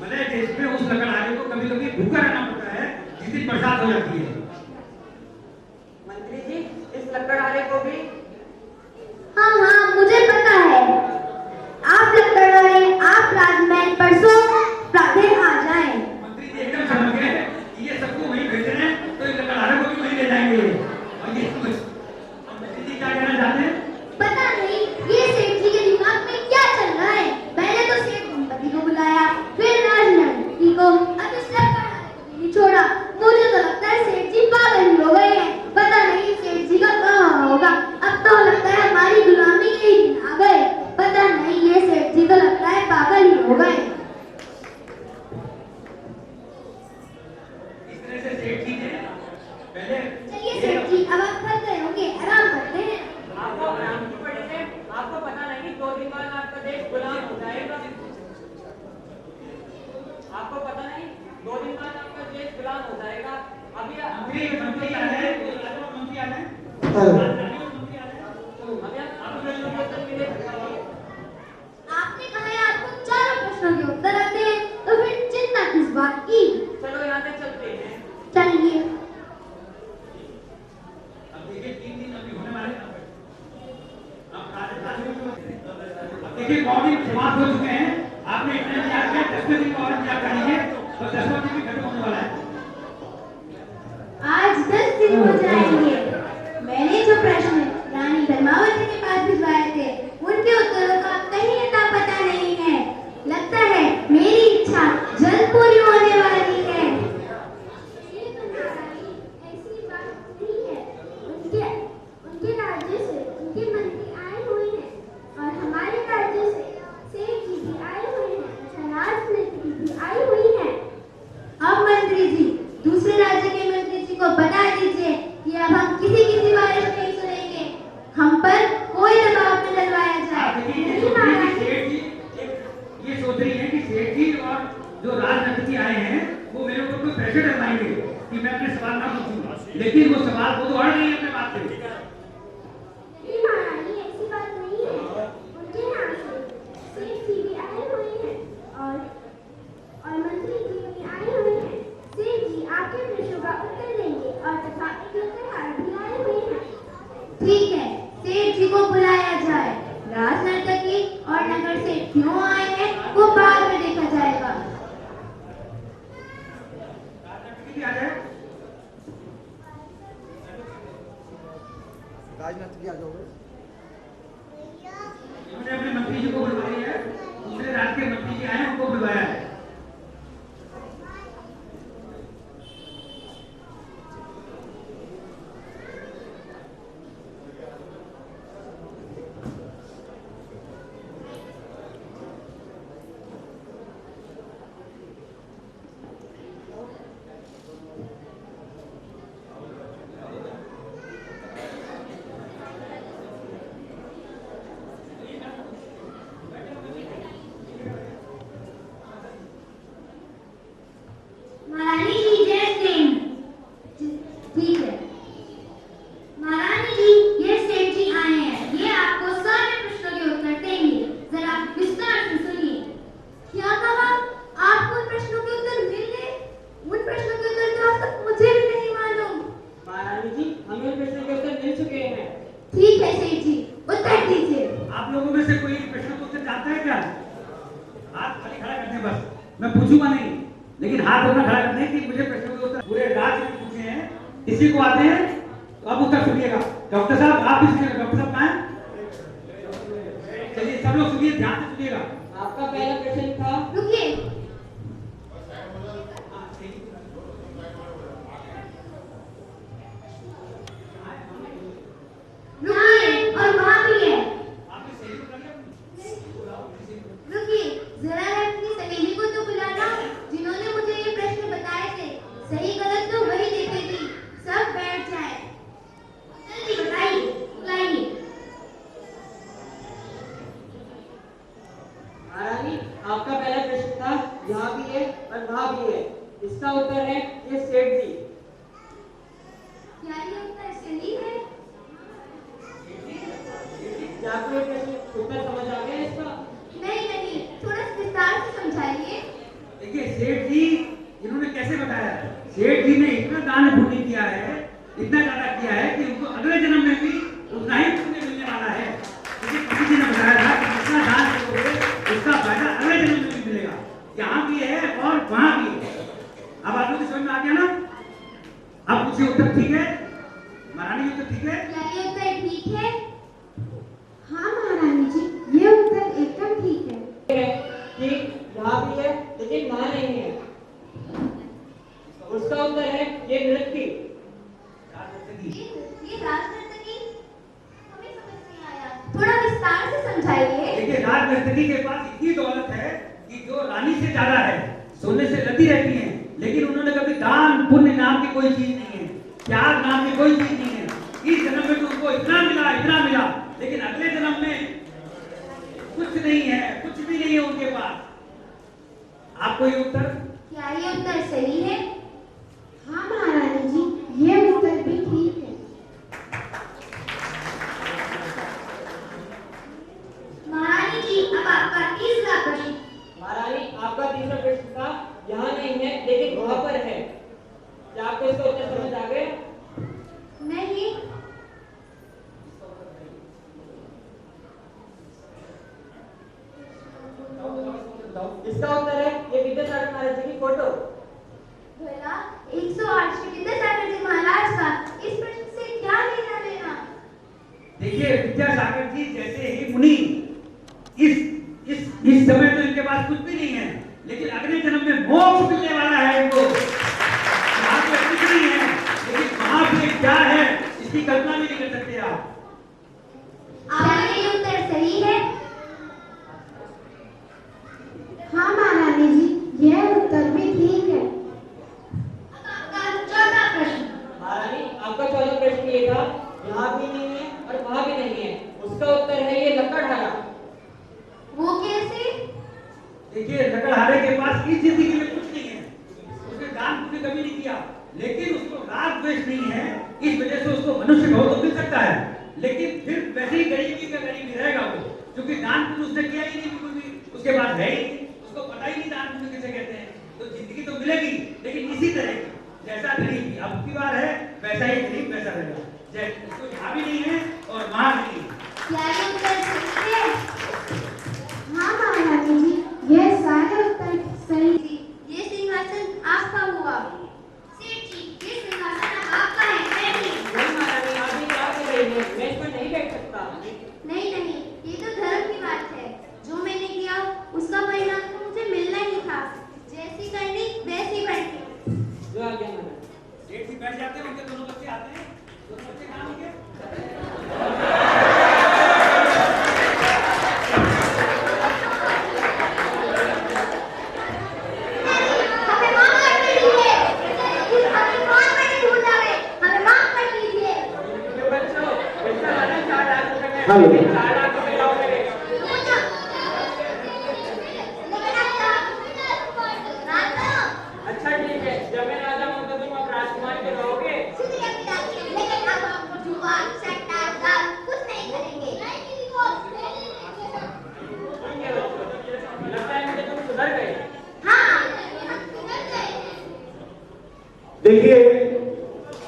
मलय देश में उस लकड़हारे को कभी-कभी भूखा रहना पड़ता है जिस दिन बरसात हो जाती है। मंत्री जी इस लकड़हारे को भी। हाँ हाँ, मुझे पता है। आप लकड़हारे, आप राजमहल परसों प्रातः आ जाएं। मंत्री जी एकदम समझ गए कि ये सबको वहीं भेज रहे हैं, तो ये लकड़हारे को भी वहीं ले जाएंगे। और ये मंत्री जी क्या कहना चाहते हैं? पता नहीं ये सेठ जी के दिमाग में क्या चल रहा है। पहले तो सेठ गणपति को बुलाया, फिर राजनंदी को, अब इस लकड़हारे को भी नहीं छोड़ा। मुझे तो लगता है सेठ जी पागल ही हो गए हैं। पता नहीं सेठ जी का कहाँ होगा। अब तो लगता है हमारी गुलामी के ही दिन आ गए। पता नहीं ये सेठ जी तो लगता है पागल ही हो गए। इस तरह से सेठ जी ने पहले चलिए सेठ जी, अब आप थक गए होंगे, आराम करते हैं। आपको आराम की पड़ी है। आपको पता नहीं 2 दिन बाद आपका देश गुलाम हो जाएगा। आपको पता नहीं 2 दिन बाद आपका देश गुलाम हो जाएगा। अभी मंत्री आ रहे हैं, मंत्री आ रहे हैं। आपने कहा है आपको चारों प्रश्नों के उत्तर आते हैं, तो फिर चिंता किस बात की। चलो यहाँ से चलते हैं। चलिए। अब देखिए 3 दिन अभी होने वाले हैं। अब देखिए बॉडी समाप्त हो चुके हैं। आपने इतने याद किया, 10वें दिन को और याद कर लीजिए, तो 10वां दिन भी खत्म होने वाला है। आज 10 दिन हो जाएंगे। मैंने जो प्रश्न रानी धर्मावती के पास भिजवाए थे, उनके उत्तरों का कहीं अता पता नहीं है। लगता है मेरी इच्छा जल्द पूरी होने वाली है। ऐसी बात नहीं है। उनके राज्य से उनके मंत्री आए हुए हैं और हमारे राज्य से सेठ जी भी आए हुए हैं, राजनीति भी आई हुई है। अब मंत्री जी दूसरे राज्य के मंत्री जी को बता दीजिए कि अब हम किसी की सिफारिश नहीं सुनेंगे। हम पर कोई दबाव न डलवाया जाए। नहीं महाराज। ये सोच रही है कि सेठ जी और जो राजनीति आए हैं वो मेरे ऊपर कोई प्रेशर डलवाएंगे कि मैं अपने सवाल ना पूछूंगा, लेकिन वो सवाल को तो अड़ रही है अपने बात से। नहीं महाराज, ऐसी बात नहीं है। उनके यहाँ से सेठ जी भी आए हुए हैं और मंत्री जी भी आए हुए हैं। सेठ जी आपके प्रश्नों का उत्तर देंगे और तथा एक लकड़हारा भी आए हुए हैं। ठीक है, सेठ जी को बुलाया जाए। राजनर्तकी और नगर से क्यों आए हैं वो बाद में देखा जाएगा। राजनीति आ जाए। राजनाथ जी आ जाओगे। इन्होंने अपने मंत्री जी को बुलवाई है, दूसरे राज्य के मंत्री जी आए हैं, उनको बुलवाया है। महारानी जी जय सिंह। ठीक है महारानी जी, ये सेठ जी आए हैं, ये आपको सारे प्रश्नों के उत्तर देंगे, जरा विस्तार से सुनिए। क्या कहा? आपको उन प्रश्नों के उत्तर मिल गए? उन प्रश्नों के उत्तर तो अब तक मुझे भी नहीं मालूम। महारानी जी, हमें उन प्रश्नों के उत्तर मिल चुके हैं। ठीक है सेठ जी, उत्तर दीजिए। आप लोगों में से कोई प्रश्न को उत्तर जानता है क्या? हाथ खाली खड़ा करते हैं बस, मैं पूछूंगा नहीं, लेकिन हाथ अपना खड़ा करते हैं कि मुझे प्रश्नों के उत्तर पूरे राज्य में पूछे हैं, किसी को आते हैं तो आप उत्तर सुनिएगा। डॉक्टर साहब आप भी सुनिएगा। डॉक्टर साहब कहाँ हैं? चलिए सब लोग सुनिए, ध्यान से सुनिएगा। आपका पहला प्रश्न था, रुकिए। रुकिए और वहाँ भी है। आपने सही उत्तर दिया? रुकिए, जरा मैं अपनी सहेली को तो बुलाना, जिन्होंने मुझे ये प्रश्न बताए थे। सही गलत तो वही देखेगी, सब बैठ जाए। जल्दी बताइए, बुलाइए। महारानी आपका पहला प्रश्न था, यहाँ भी है और वहाँ भी है। इसका उत्तर है ये सेठ जी। क्या ये उत्तर सही है? क्या आपको ये प्रश्न उत्तर समझ आ गया इसका? नहीं नहीं, थोड़ा विस्तार से समझाइए। देखिए सेठ जी इन्होंने कैसे बताया, सेठ जी ने इतना दान पुण्य किया है, इतना ज्यादा किया है कि उनको अगले जन्म में भी उतना ही पुण्य मिलने वाला है। क्योंकि पति जी ने बताया था कि जितना दान करोगे उसका फायदा अगले जन्म में भी मिलेगा। यहाँ भी है और वहाँ भी है। अब आप लोग को समझ में आ गया ना? अब पूछिए उत्तर ठीक है? महारानी उत्तर ठीक है? क्या ये उत्तर ठीक है? हाँ महारानी जी, ये उत्तर एकदम ठीक है। कि यहाँ भी है लेकिन वहाँ नहीं है। उसका उत्तर है ये नृत्य। ये राजनर्तकी? हमें समझ नहीं आया, थोड़ा विस्तार से समझाइए। देखिए राजनर्तकी के पास इतनी दौलत है कि जो रानी से ज्यादा है, सोने से लदी रहती हैं, लेकिन उन्होंने कभी दान पुण्य नाम की कोई चीज नहीं है, प्यार नाम की कोई चीज नहीं है। इस जन्म में तो उनको इतना मिला, लेकिन अगले जन्म में कुछ नहीं है, कुछ भी नहीं है उनके पास। आपको ये उत्तर? क्या ये उत्तर सही है? हाँ महारानी जी, ये उत्तर भी ठीक है। महारानी जी, अब आपका तीसरा प्रश्न। महारानी आपका तीसरा प्रश्न था, यहाँ नहीं है लेकिन वहाँ पर है। क्या आपको इसका उत्तर समझ आ गया? नहीं। इसका उत्तर है ये विद्यासागर महाराज जी की फोटो। भला 108 श्री विद्यासागर जी महाराज का इस प्रश्न से क्या लेना देना? देखिए विद्यासागर जी जैसे ही मुनि इस समय तो इनके पास कुछ भी नहीं है, लेकिन अगले जन्म में मोक्ष मिलने वाला है इनको। यहाँ पे कुछ नहीं है, लेकिन वहाँ पे क्या है इसकी कल्पना भी नहीं कर सकते आप। क्या ये उत्तर सही है? हाँ महारानी जी, यह उत्तर भी ठीक है। अब आपका चौथा प्रश्न। महारानी आपका चौथा प्रश्न ये था, यहाँ भी नहीं है और वहाँ भी नहीं है। उसका उत्तर है ये लकड़हारा। वो कैसे? देखिए लकड़हारे के पास इस जिंदगी में कुछ नहीं है, उसने दान पुण्य कभी नहीं किया, लेकिन उसको राग द्वेष नहीं है, इस वजह से उसको मनुष्य भाव तो मिल सकता है, लेकिन फिर वैसे ही गरीबी का गरीब ही रहेगा वो, क्योंकि दान पुण्य उसने किया ही नहीं, बिल्कुल भी उसके पास है ही नहीं, उसको पता ही नहीं दान पुण्य किसे कहते हैं। तो जिंदगी तो मिलेगी, लेकिन इसी तरह की जैसा गरीब अब की बार है वैसा ही गरीब वैसा रहेगा, जैसे उसको यहाँ भी नहीं है और वहाँ भी नहीं है। क्या ये उत्तर सही है? हाँ महारानी जी, यह सारे उत्तर सही। जी, ये सिंहासन आपका हुआ। सेठ जी, ये सिंहासन अब आपका है, बैठिए। नहीं महारानी, आप ये क्या कर रही हैं? मैं हाँ लो। 4 लाख रुपए जाओ मेरे। अच्छा ठीक है, जब मैं राजा हूँ तो तुम अब राजकुमार के रहोगे। लेकिन अब हम जुआ, सट्टा, दारू कुछ नहीं करेंगे। तुम क्या बच्चों, लगता है मुझे तुम सुधर गए। हाँ, हम सुधर गए। देखिए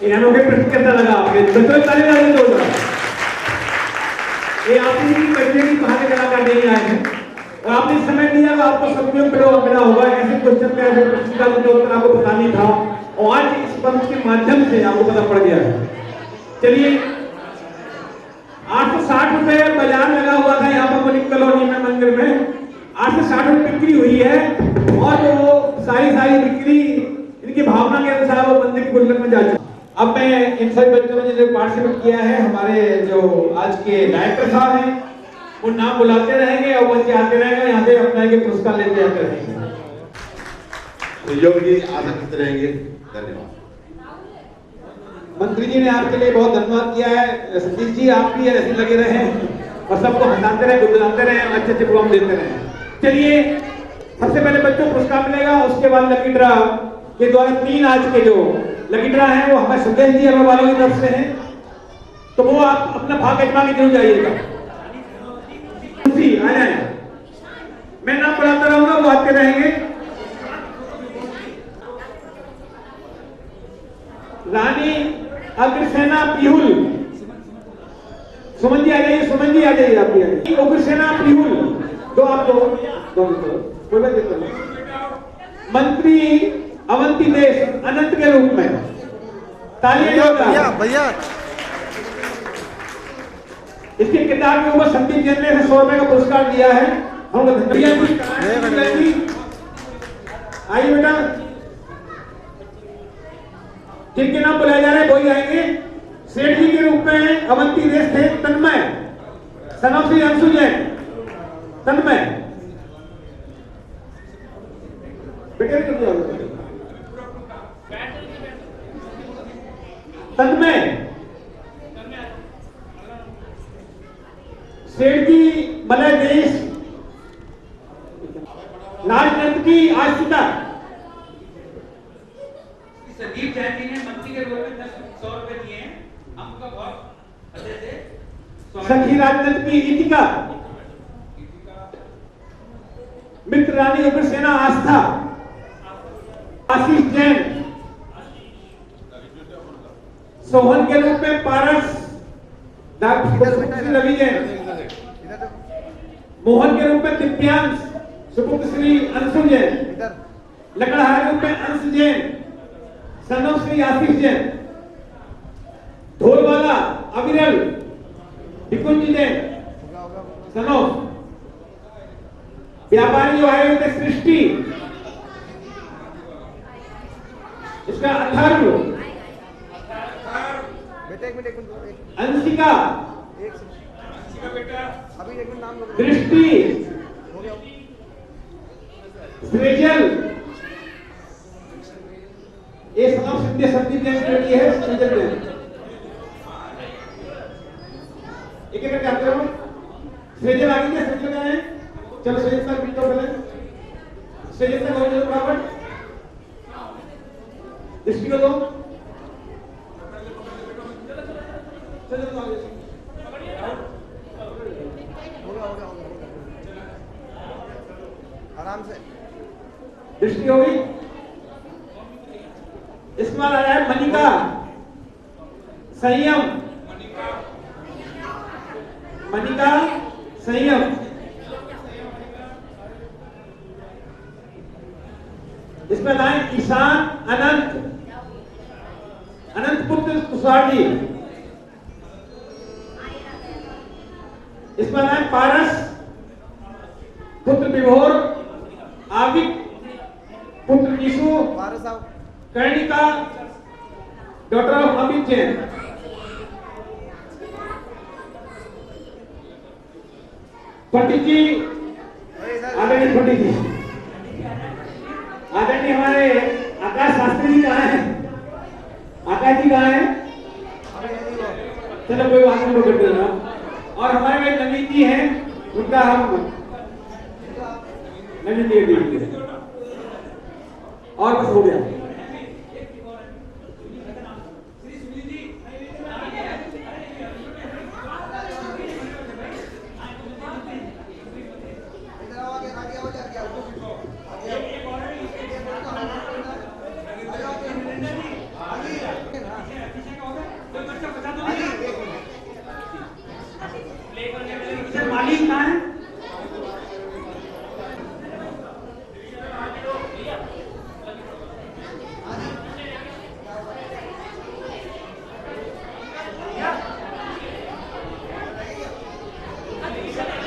इन अनोखे प्रश्न कैसा लगा आपके बच्चों ताली बजाने दो जरा। ये आपने की बच्चे की कहानी कलाकार नहीं आए हैं और आपने समय दिया तो आपको सब में मिला होगा। ऐसे क्वेश्चन में ऐसे प्रश्न का उत्तर आपको पता नहीं था और आज इस मंच के माध्यम से आपको पता पड़ गया है। चलिए 860 रुपए बाजार लगा हुआ था यहाँ पर मलिक कॉलोनी में मंदिर में 860 रुपए बिक्री हुई है और वो सारी बिक्री इनकी भावना के अनुसार वो मंदिर की गुल्लक में जा चुकी। अब मैं इन सभी बच्चों ने जो पार्टिसिपेट किया है हमारे जो आज के डायरेक्टर साहब हैं वो नाम बुलाते रहेंगे और बच्चे आते रहेंगे यहाँ पे अपना एक पुरस्कार लेते आते रहेंगे। सहयोग की आसक्त रहेंगे। धन्यवाद। मंत्री जी ने आपके लिए बहुत धन्यवाद किया है। सतीश जी आप भी ऐसे लगे रहे और सबको हंसाते रहे, गुदगुदाते रहे, अच्छे प्रोग्राम देते रहे। चलिए सबसे पहले बच्चों को पुरस्कार मिलेगा, उसके बाद लकी ड्रा के द्वारा 3 आज के जो लकी ड्रा है वो हमारे सुदेश जी अगर वालों की तरफ से हैं तो वो आप अपना भाग आजमा के जरूर जाइएगा। आ जाए, मैं नाम बुलाता रहूंगा वो आते रहेंगे। रानी अग्रसेना पीहुल, सुमन जी आ जाइए, सुमन जी आ जाइए, आप भी आ जाइए। अग्रसेना पीहुल दो आप दो मंत्री अवंती देश अनंत के रूप में तालियां भैया भैया इसके किताब के ऊपर संदीप जैन ने 100 रुपए का पुरस्कार दिया है। हम आइए बेटा, जिनके नाम बुलाए जा रहे हैं वही आएंगे। सेठ जी के रूप में अवंती देश थे तन्मय, सनम श्री अंशु जैन। तन्मय बेटे तन्मय सेठ जी मलय देश राजनंद की आशिका। संदीप जैन जी ने मंत्री के रूप में 100 रुपए दिए हैं, हम उनका बहुत अच्छे से। सखी राजनंद की इतिका, मित्र रानी उग्रसेना आस्था, आशीष जैन। सोहन के रूप में पारस डॉक्टर रवि जैन। मोहन के रूप में दिव्यांश सुपुत्र श्री अंशु जैन। लकड़हार के रूप में अंश जैन, सनम श्री आशीष जैन। ढोलवाला अविरल निकुंज जैन, सनम। व्यापारी जो आए हुए सृष्टि, इसका अथर्व, अंशिका, दृष्टि, सृजल। ये सब संदीप जैन की लड़की है, सृजल जैन। एक एक करके आते रहो। सृजल आगे क्या, सृजल कहाँ है? चलो सृजल सर बिल्टो पहले। सृजल सर हो जाओ बराबर। दृष्टि को दो। आराम से दृष्टि हो गई। इसके बाद आया है मनिका, संयम। मनिका संयम। इसमें आए ईशान अनंत, अनंत पुत्र तुषार जी। इसमें आए पारस पुत्र विभोर, आविक पुत्र निशु, कर्णिका डॉटर ऑफ अमित जैन। पंडित जी आदरणीय पंडित जी, आदरणीय हमारे आकाश शास्त्री जी कहाँ हैं? आकाश जी कहाँ हैं? चलो कोई बात नहीं, कर देना। और हमारे में नवीन जी हैं, उनका हम नवीन जी दे और कुछ हो गया। मालिक कहाँ है?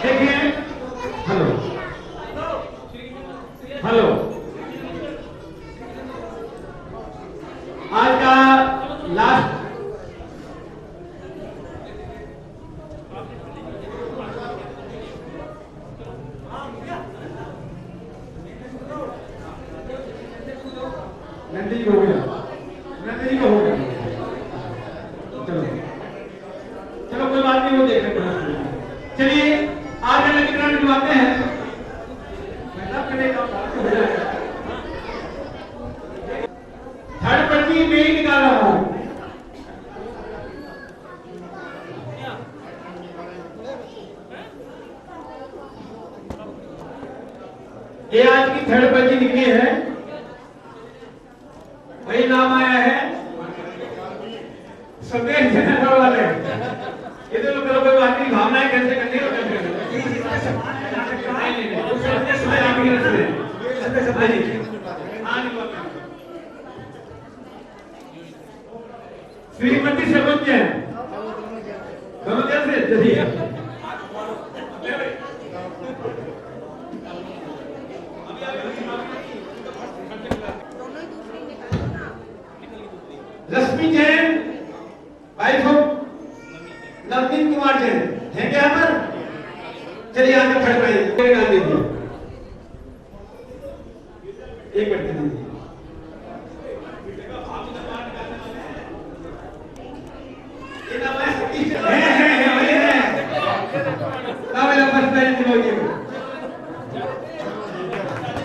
देखिए, हेलो हेलो, आज का लास्ट नंदी जी हो गया, नंदी जी का हो गया। चलो चलो कोई बात नहीं, वो देख लेंगे। चलिए आज लकी ड्रा निकलवाते हैं। थर्ड पर्ची में ही निकाल रहा हूं। ये आज की थर्ड पर्ची निकली है, वही नाम आया है संदेश देने वाले। ये तो करो कोई बात नहीं, भावनाएं कैसे करनी है श्रीमती सर्वोच्च है दोनों कैसे चलिए। रश्मि जैन, वाइफ ऑफ नवनीत कुमार जैन है क्या यहाँ पर? चलिए यहाँ पर खड़े रहिए, डाल दीजिए, एक मिनट दीजिए। ये नाम है, वही है, ना मेरा फर्स्ट टाइम